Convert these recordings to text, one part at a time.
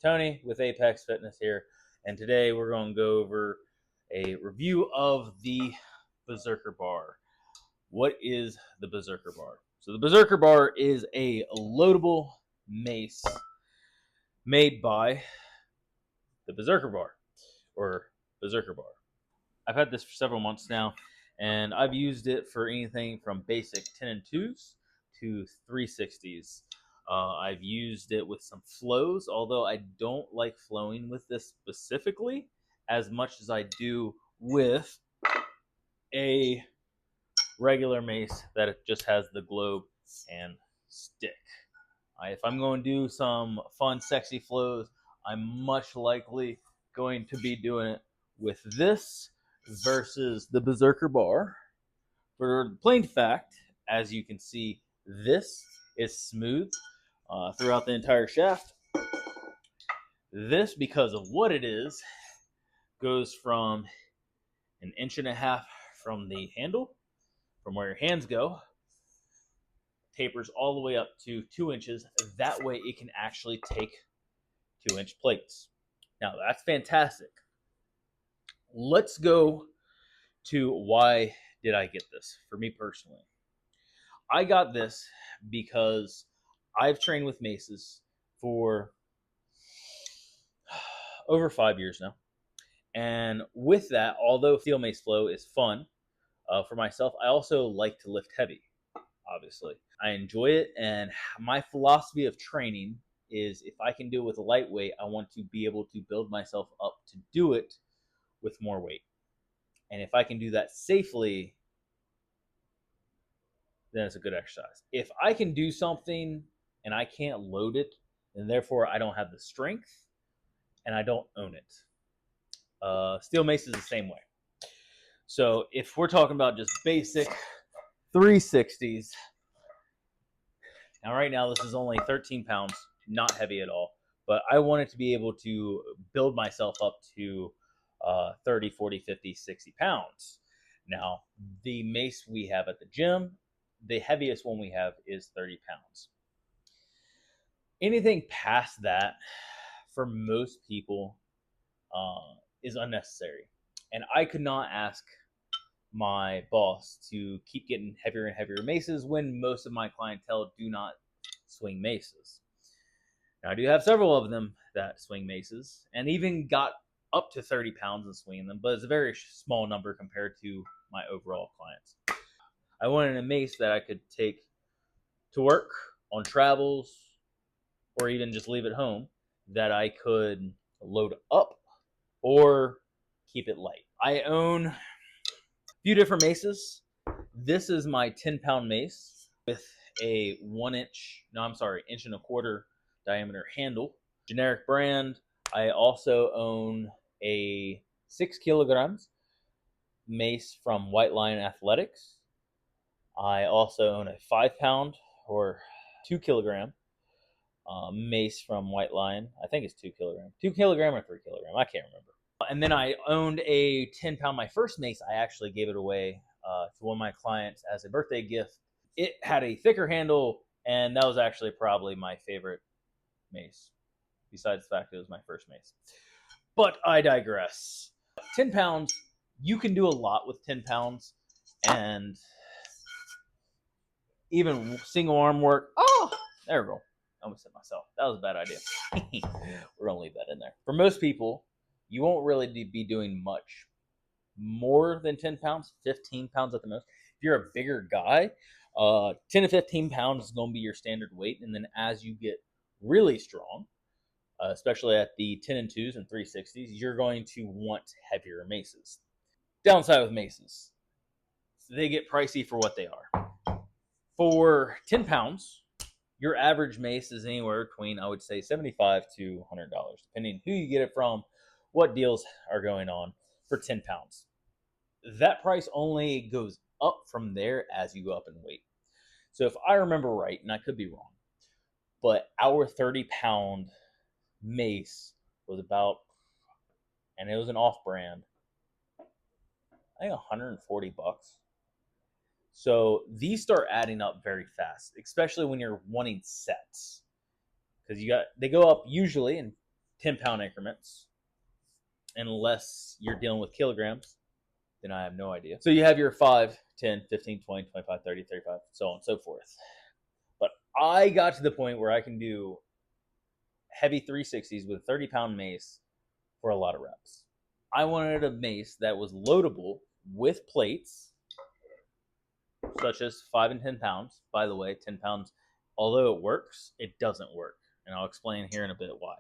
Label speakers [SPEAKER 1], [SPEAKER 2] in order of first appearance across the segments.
[SPEAKER 1] Tony with Apex Fitness here, and today we're going to go over a review of the Berserker Bar. What is the Berserker Bar? So the Berserker Bar is a loadable mace made by the Berserker Bar, or Berserker Bar. I've had this for several months now, and I've used it for anything from basic 10 and 2s to 360s. I've used it with some flows, although I don't like flowing with this specifically as much as I do with a regular mace that it just has the globe and stick. If I'm going to do some fun, sexy flows, I'm much likely going to be doing it with this versus the Berserker Bar. For the plain fact, as you can see, this is smooth throughout the entire shaft. This, because of what it is, goes from 1.5 inches from the handle, from where your hands go, tapers all the way up to 2 inches. That way it can actually take 2-inch plates. Now that's fantastic. Let's go to why did I get this for me personally. I got this because I've trained with maces for over 5 years now. And with that, although steel mace flow is fun for myself, I also like to lift heavy, obviously. I enjoy it, and my philosophy of training is if I can do it with a lightweight, I want to be able to build myself up to do it with more weight. And if I can do that safely, then it's a good exercise. If I can do something and I can't load it, and therefore I don't have the strength and I don't own it. Steel mace is the same way. So if we're talking about just basic 360s, now right now this is only 13 pounds, not heavy at all, but I wanted to be able to build myself up to 30, 40, 50, 60 pounds. Now, the mace we have at the gym, the heaviest one we have is 30 pounds. Anything past that, for most people, is unnecessary. And I could not ask my boss to keep getting heavier and heavier maces when most of my clientele do not swing maces. Now, I do have several of them that swing maces and even got up to 30 pounds and swinging them, but it's a very small number compared to my overall clients. I wanted a mace that I could take to work, on travels, or even just leave at home, that I could load up or keep it light. I own a few different maces. This is my 10-pound mace with a 1.25 inch diameter handle. Generic brand. I also own a 6 kilograms mace from White Lion Athletics. I also own a 5-pound or 2 kilogram mace from White Lion. I think it's 2 kilogram. 2 kilogram or 3 kilogram. I can't remember. And then I owned a 10-pound. My first mace, I actually gave it away to one of my clients as a birthday gift. It had a thicker handle, and that was actually probably my favorite mace, besides the fact that it was my first mace. But I digress. 10 pounds, you can do a lot with 10 pounds, and even single arm work. Oh, there we go. I almost hit myself. That was a bad idea. We're going to leave that in there. For most people, you won't really be doing much more than 10 pounds, 15 pounds at the most. If you're a bigger guy, 10 to 15 pounds is going to be your standard weight. And then as you get really strong, especially at the 10 and 2s and 360s, you're going to want heavier maces. Downside with maces, they get pricey for what they are. For 10 pounds, your average mace is anywhere between, I would say, $75 to $100, depending who you get it from, what deals are going on for 10 pounds. That price only goes up from there as you go up in weight. So if I remember right, and I could be wrong, but our 30-pound mace was about, and it was an off-brand, I think $140. So these start adding up very fast, especially when you're wanting sets, because they go up usually in 10-pound increments, unless you're dealing with kilograms, then I have no idea. So you have your 5, 10, 15, 20, 25, 30, 35, so on and so forth. But I got to the point where I can do heavy 360s with a 30-pound mace for a lot of reps. I wanted a mace that was loadable with plates, such as 5 and 10 pounds. By the way, 10 pounds, although it works, it doesn't work. And I'll explain here in a bit why.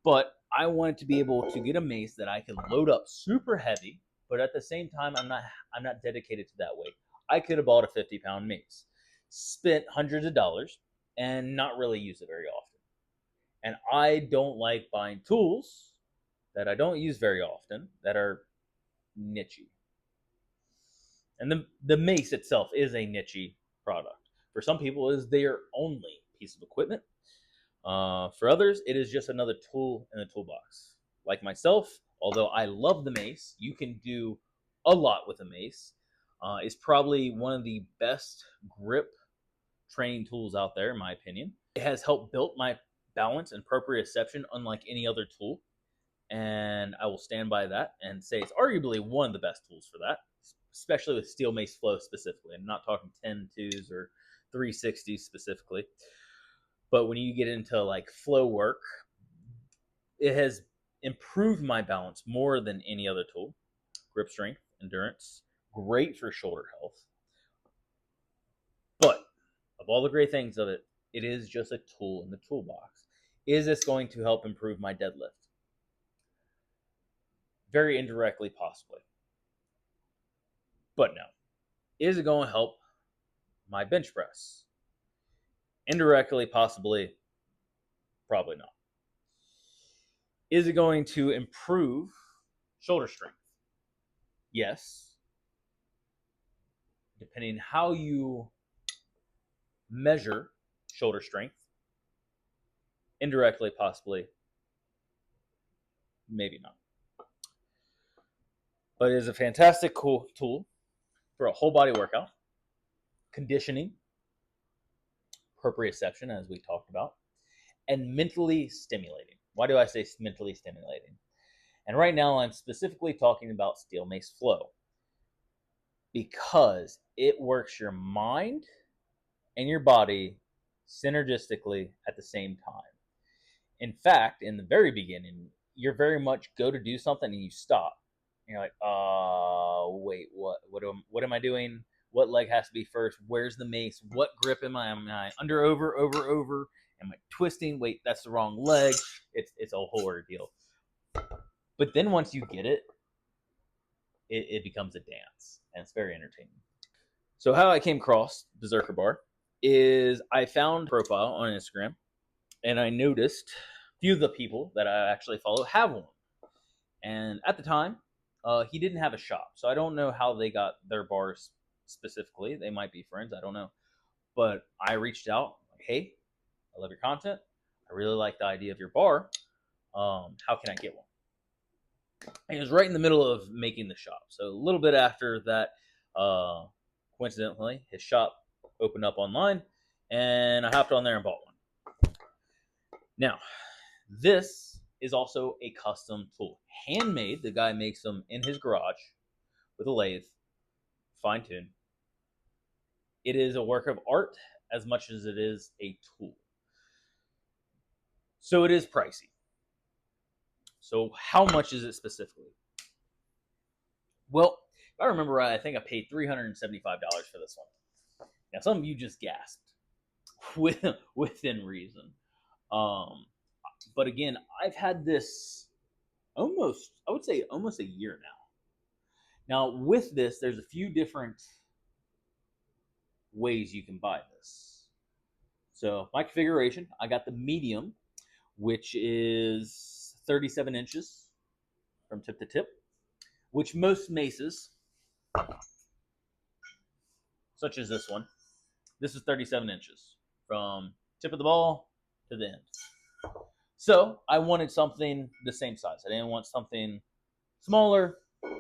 [SPEAKER 1] But I wanted to be able to get a mace that I could load up super heavy, but at the same time, I'm not dedicated to that weight. I could have bought a 50-pound mace, spent hundreds of dollars, and not really use it very often. And I don't like buying tools that I don't use very often that are nichey. And the mace itself is a nichey product. For some people, it is their only piece of equipment. For others, it is just another tool in the toolbox. Like myself, although I love the mace, you can do a lot with a mace. It's probably one of the best grip training tools out there, in my opinion. It has helped build my balance and proprioception unlike any other tool. And I will stand by that and say it's arguably one of the best tools for that, especially with steel mace flow specifically. I'm not talking 10-2s or 360s specifically. But when you get into like flow work, it has improved my balance more than any other tool. Grip strength, endurance, great for shoulder health. But of all the great things of it, it is just a tool in the toolbox. Is this going to help improve my deadlift? Very indirectly, possibly. But no. Is it going to help my bench press? Indirectly, possibly, probably not. Is it going to improve shoulder strength? Yes. Depending how you measure shoulder strength. Indirectly, possibly, maybe not. But it is a fantastic cool tool for a whole body workout, conditioning, proprioception, as we talked about, and mentally stimulating. Why do I say mentally stimulating? And right now I'm specifically talking about steel mace flow because it works your mind and your body synergistically at the same time. In fact, in the very beginning, you're very much go to do something and you stop. And you're like, wait, what am I doing? What leg has to be first? Where's the mace? What grip am I? Am I under, over? Am I twisting? Wait, that's the wrong leg. It's a whole ordeal. But then once you get it, it becomes a dance, and it's very entertaining. So how I came across Berserker Bar is I found a profile on Instagram, and I noticed a few of the people that I actually follow have one. And at the time, he didn't have a shop, so I don't know how they got their bars specifically. They might be friends, I don't know. But I reached out, like, hey, I love your content. I really like the idea of your bar. How can I get one? And it was right in the middle of making the shop. So a little bit after that, coincidentally, his shop opened up online, and I hopped on there and bought one. Now, this is also a custom tool. Handmade. The guy makes them in his garage with a lathe, fine-tuned. It is a work of art as much as it is a tool. So it is pricey. So how much is it specifically? Well, if I remember right, I think I paid $375 for this one. Now, some of you just gasped within reason. But again, I've had this almost a year now. Now, with this, there's a few different ways you can buy this. So my configuration, I got the medium, which is 37 inches from tip to tip, which most maces, such as this one, this is 37 inches from tip of the ball to the end. So I wanted something the same size. I didn't want something smaller.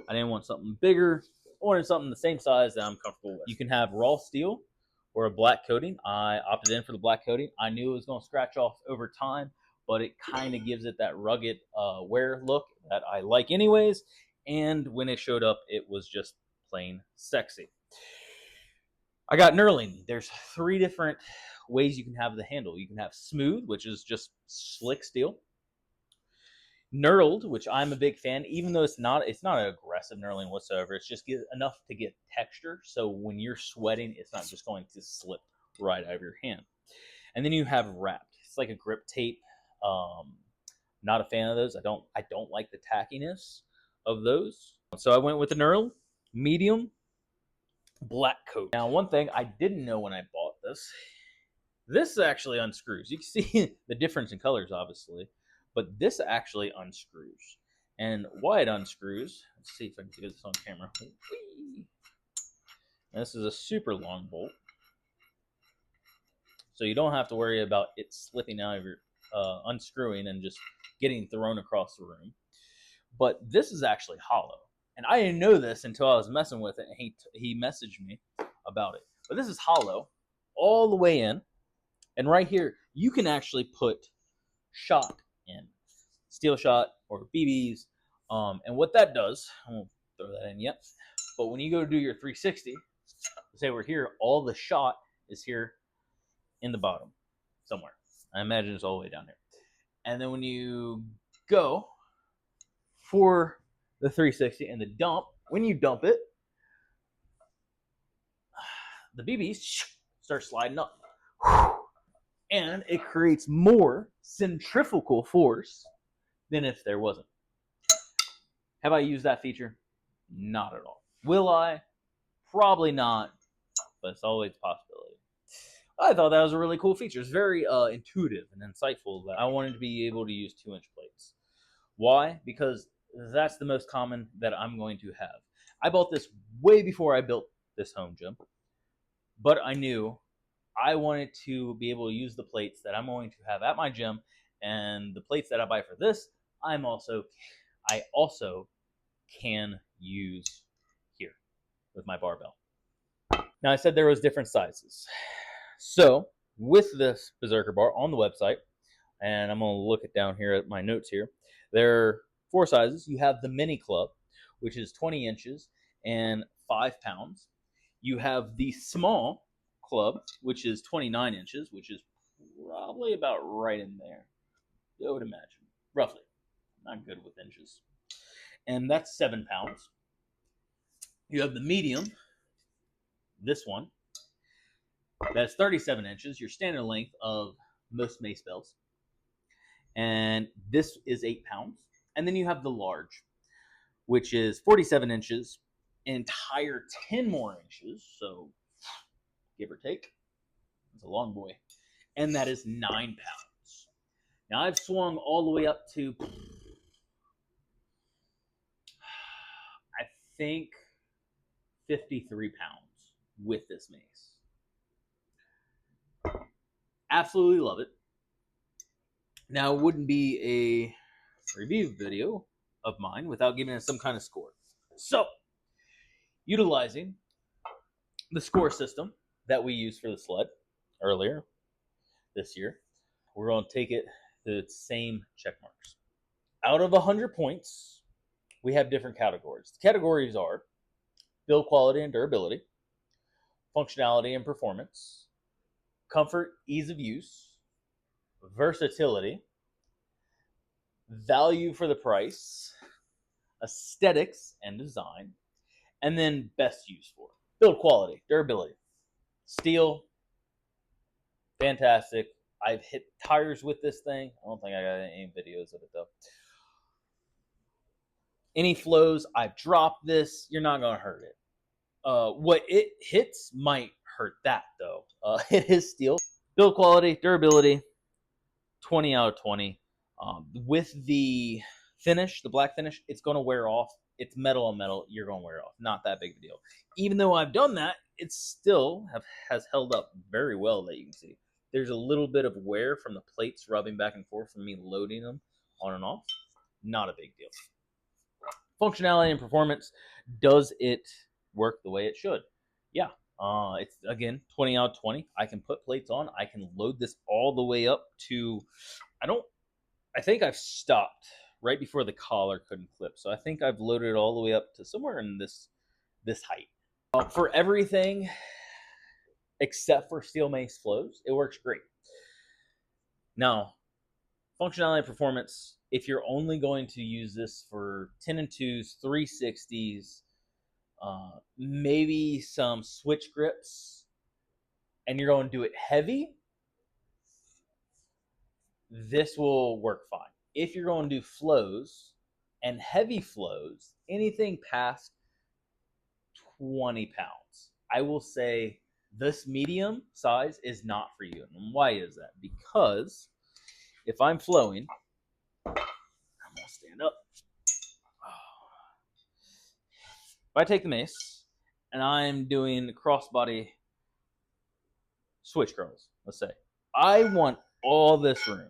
[SPEAKER 1] I didn't want something bigger. I wanted something the same size that I'm comfortable with. You can have raw steel or a black coating. I opted in for the black coating. I knew it was going to scratch off over time, but it kind of gives it that rugged wear look that I like anyways. And when it showed up, it was just plain sexy. I got knurling. There's 3 different ways you can have the handle. You can have smooth, which is just slick steel. Knurled, which I'm a big fan, even though it's not an aggressive knurling whatsoever. It's just enough to get texture, so when you're sweating, it's not just going to slip right out of your hand. And then you have wrapped. It's like a grip tape. Not a fan of those. I don't like the tackiness of those. So I went with the knurled, medium, black coat. Now, one thing I didn't know when I bought this actually unscrews. You can see the difference in colors, obviously, but this actually unscrews. And why it unscrews, let's see if I can get this on camera. This is a super long bolt, so you don't have to worry about it slipping out of your unscrewing and just getting thrown across the room. But this is actually hollow, and I didn't know this until I was messing with it, and he messaged me about it. But this is hollow all the way in, and right here you can actually put shot in, steel shot or BBs, and what that does, I won't throw that in yet, but when you go to do your 360, say we're here, all the shot is here in the bottom somewhere. I imagine it's all the way down here. And then when you go for the 360 and the dump, when you dump it, the BBs start sliding up. And it creates more centrifugal force than if there wasn't. Have I used that feature? Not at all. Will I? Probably not, but it's always a possibility. I thought that was a really cool feature. It's very intuitive and insightful. That I wanted to be able to use 2-inch plates. Why? Because that's the most common that I'm going to have. I bought this way before I built this home gym, but I knew I wanted to be able to use the plates that I'm going to have at my gym, and the plates that I buy for this, I also can use here with my barbell. Now, I said there was different sizes. So with this Berserker Bar on the website, and I'm going to look it down here at my notes here, there are 4 sizes. You have the mini club, which is 20 inches and 5 pounds. You have the small club, which is 29 inches, which is probably about right in there, I would imagine, roughly. Not good with inches. And that's 7 pounds. You have the medium, this one, that's 37 inches, your standard length of most mace belts. And this is 8 pounds. And then you have the large, which is 47 inches, an entire 10 more inches, so give or take. It's a long boy. And that is 9 pounds. Now, I've swung all the way up to, I think, 53 pounds with this mace. Absolutely love it. Now, it wouldn't be a review video of mine without giving it some kind of score. So, utilizing the score system that we used for the sled earlier this year, we're going to take it to its same check marks. Out of 100 points, we have different categories. The categories are build quality and durability, functionality and performance, comfort, ease of use, versatility, value for the price, aesthetics and design, and then best use for. Build quality, durability. Steel, fantastic. I've hit tires with this thing. I don't think I got any videos of it though. Any flows, I've dropped this. You're not going to hurt it. What it hits might hurt that though. It is steel. Build quality, durability, 20 out of 20. With the finish, the black finish, it's going to wear off. It's metal on metal. You're going to wear off. Not that big of a deal. Even though I've done that, it still has held up very well that you can see. There's a little bit of wear from the plates rubbing back and forth from me loading them on and off. Not a big deal. Functionality and performance, does it work the way it should? Yeah. It's, again, 20 out of 20. I can put plates on. I can load this all the way up to, I think I've stopped right before the collar couldn't clip. So I think I've loaded it all the way up to somewhere in this height. For everything except for steel mace flows, it works great. Now, functionality and performance, if you're only going to use this for 10 and 2s, 360s, maybe some switch grips, and you're going to do it heavy, this will work fine. If you're going to do flows and heavy flows, anything past 20 pounds, I will say this medium size is not for you. And why is that? Because if I'm flowing, I'm going to stand up. If I take the mace and I'm doing crossbody switch curls, let's say, I want all this room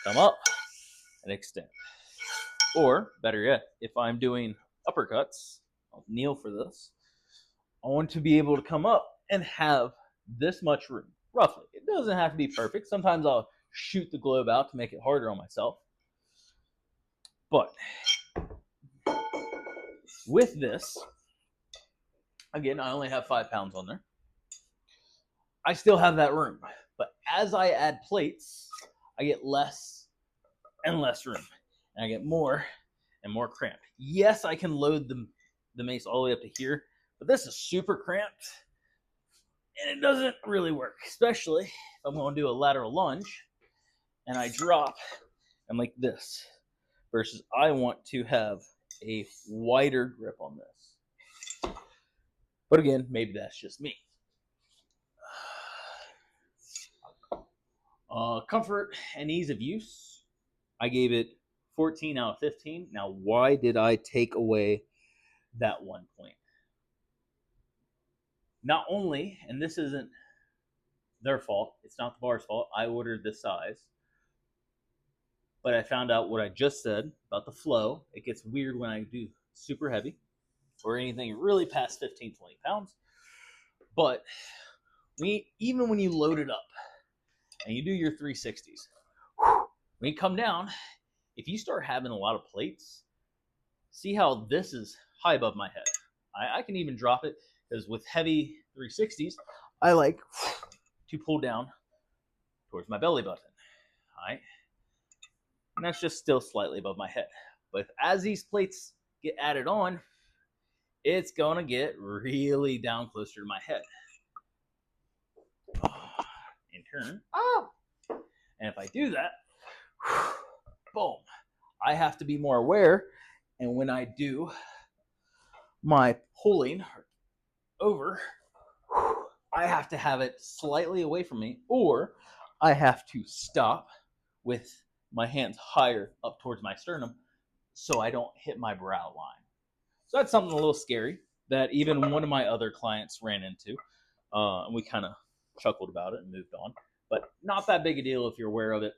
[SPEAKER 1] come up and extend. Or better yet, if I'm doing uppercuts, I'll kneel for this, I want to be able to come up and have this much room, roughly. It doesn't have to be perfect. Sometimes I'll shoot the globe out to make it harder on myself. But with this, again, I only have 5 pounds on there. I still have that room. But as I add plates, I get less and less room. And I get more and more cramped. Yes, I can load the mace all the way up to here, but this is super cramped. And it doesn't really work, especially if I'm going to do a lateral lunge and I drop and like this, versus I want to have a wider grip on this. But again, maybe that's just me. Comfort and ease of use, I gave it 14 out of 15. Now, why did I take away that 1 point? Not only, and this isn't their fault, it's not the bar's fault, I ordered this size, but I found out what I just said about the flow. It gets weird when I do super heavy or anything really past 15, 20 pounds. But even when you load it up and you do your 360s, when you come down, if you start having a lot of plates, see how this is high above my head. I can even drop it, because with heavy 360s, I like to pull down towards my belly button. All right. And that's just still slightly above my head. But as these plates get added on, it's going to get really down closer to my head. And turn up. And if I do that, boom, I have to be more aware. And when I do my pulling over, I have to have it slightly away from me, or I have to stop with my hands higher up towards my sternum so I don't hit my brow line. So that's something a little scary that even one of my other clients ran into. And we kind of chuckled about it and moved on. But not that big a deal if you're aware of it.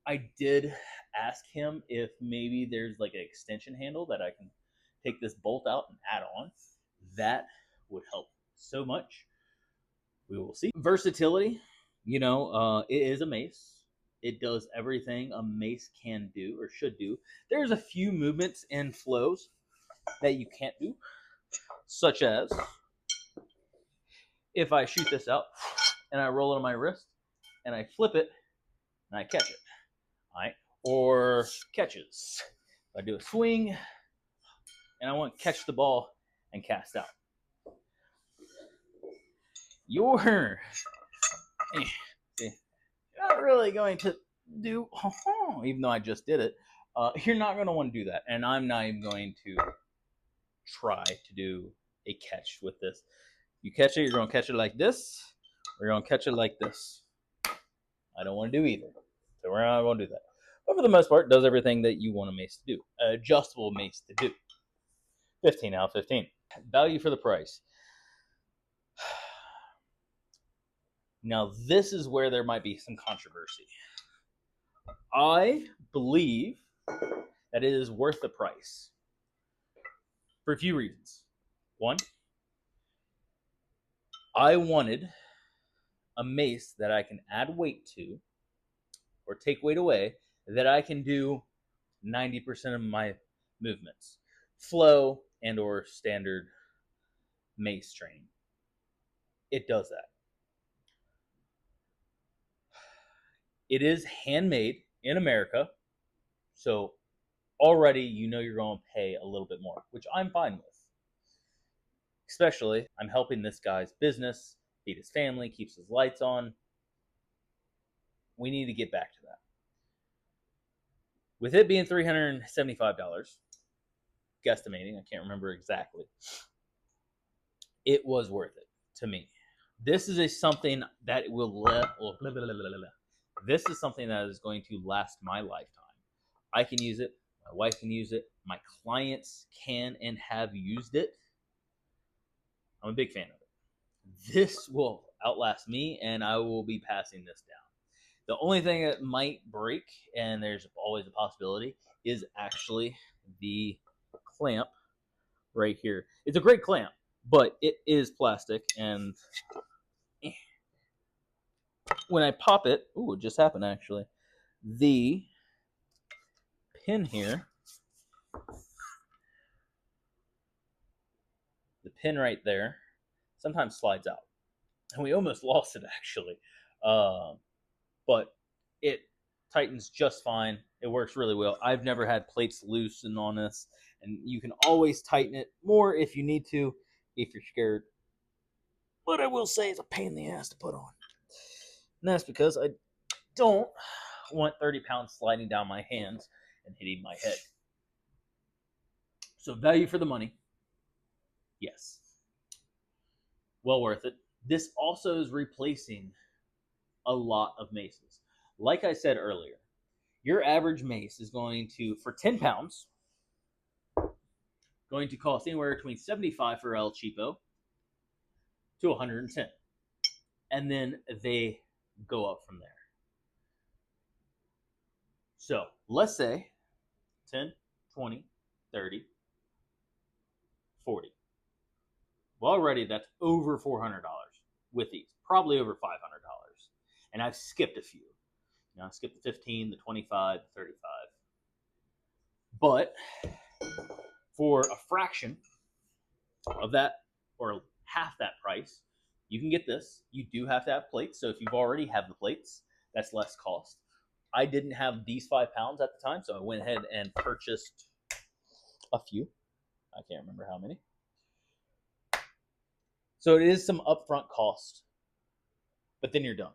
[SPEAKER 1] I did ask him if maybe there's like an extension handle that I can take this bolt out and add on. That would help so much. We will see. Versatility, it is a mace. It does everything a mace can do or should do. There's a few movements and flows that you can't do, such as if I shoot this out and I roll it on my wrist and I flip it and I catch it. All right. Or catches. I do a swing and I want to catch the ball and cast out. You're not really going to do, even though I just did it, you're not going to want to do that. And I'm not even going to try to do a catch with this. You catch it, you're going to catch it like this, or you're going to catch it like this. I don't want to do either. So we're not going to do that. But for the most part, it does everything that you want a mace to do. An adjustable mace to do. 15 out of 15. Value for the price. Now, this is where there might be some controversy. I believe that it is worth the price for a few reasons. One, I wanted a mace that I can add weight to or take weight away, that I can do 90% of my movements, flow and or standard mace training. It does that. It is handmade in America, so already you know you're going to pay a little bit more, which I'm fine with. Especially, I'm helping this guy's business, feed his family, keeps his lights on. We need to get back to that. With it being $375, guesstimating, I can't remember exactly, it was worth it to me. This is something that this is something that is going to last my lifetime. I can use it. My wife can use it. My clients can and have used it. I'm a big fan of it. This will outlast me, and I will be passing this down. The only thing that might break, and there's always a possibility, is actually the clamp right here. It's a great clamp, but it is plastic, and when I pop it, ooh, it just happened actually. The pin here, the pin right there, sometimes slides out, and we almost lost it actually, but it tightens just fine. It works really well. I've never had plates loosen on this, and you can always tighten it more if you need to, if you're scared. But I will say it's a pain in the ass to put on. And that's because I don't want 30 pounds sliding down my hands and hitting my head. So value for the money, yes. Well worth it. This also is replacing a lot of maces. Like I said earlier, your average mace is going to, for 10 pounds, going to cost anywhere between 75 for El Cheapo to 110. And then they go up from there. So let's say 10, 20, 30, 40. Well, already that's over $400 with these, probably over $500. And I've skipped a few. You know, I skipped the 15, the 25, the 35. But for a fraction of that, or half that price, you can get this. You do have to have plates. So if you've already have the plates, that's less cost. I didn't have these 5 pounds at the time, so I went ahead and purchased a few. I can't remember how many. So it is some upfront cost, but then you're done.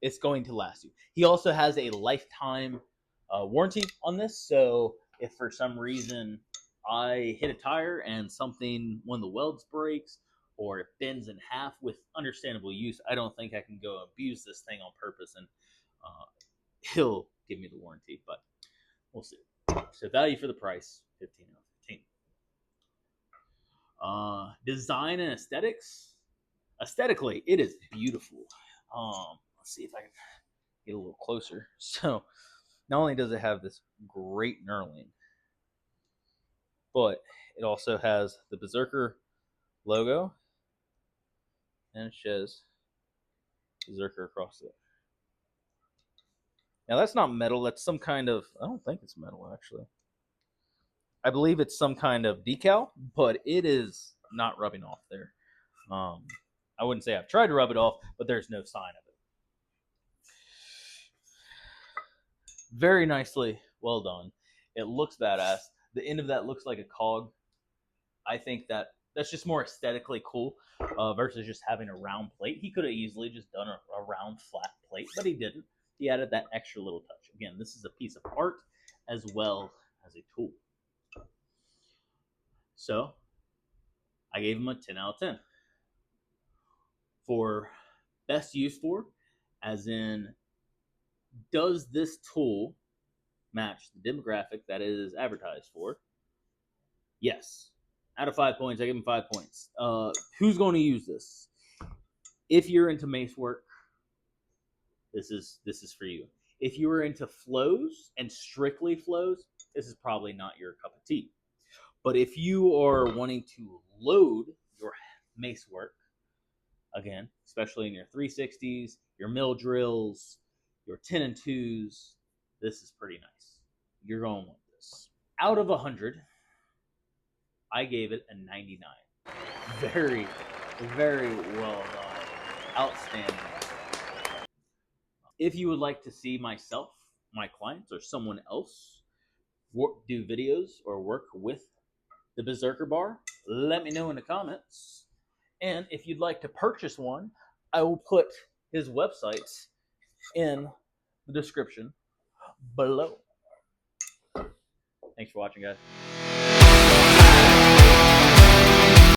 [SPEAKER 1] It's going to last you. He also has a lifetime warranty on this, so if for some reason I hit a tire and one of the welds breaks, or it bends in half with understandable use, I don't think I can go abuse this thing on purpose, and he'll give me the warranty, but we'll see. So value for the price, 15 out of 15. Design and aesthetics. Aesthetically, it is beautiful. Let's see if I can get a little closer. So not only does it have this great knurling, but it also has the Berserker logo, and it says Berserker across it. Now that's not metal. That's some kind of, I don't think it's metal actually. I believe it's some kind of decal, but it is not rubbing off there. I wouldn't say I've tried to rub it off, but there's no sign of it. Very nicely well done. It looks badass. The end of that looks like a cog. I think that's just more aesthetically cool versus just having a round plate. He could have easily just done a round flat plate, but he didn't. He added that extra little touch. Again, this is a piece of art as well as a tool. So I gave him a 10 out of 10. For best use for, as in, does this tool match the demographic that it is advertised for? Yes. Out of 5 points, I give him 5 points. Who's going to use this? If you're into mace work, this is for you. If you are into flows and strictly flows, this is probably not your cup of tea. But if you are wanting to load your mace work, again, especially in your 360s, your mill drills, your 10 and 2s, this is pretty nice. You're going to want this. Out of 100, I gave it a 99. Very, very well done. Outstanding. If you would like to see myself, my clients, or someone else do videos or work with the Berserker Bar, let me know in the comments. And if you'd like to purchase one, I will put his websites in the description below. Thanks for watching, guys.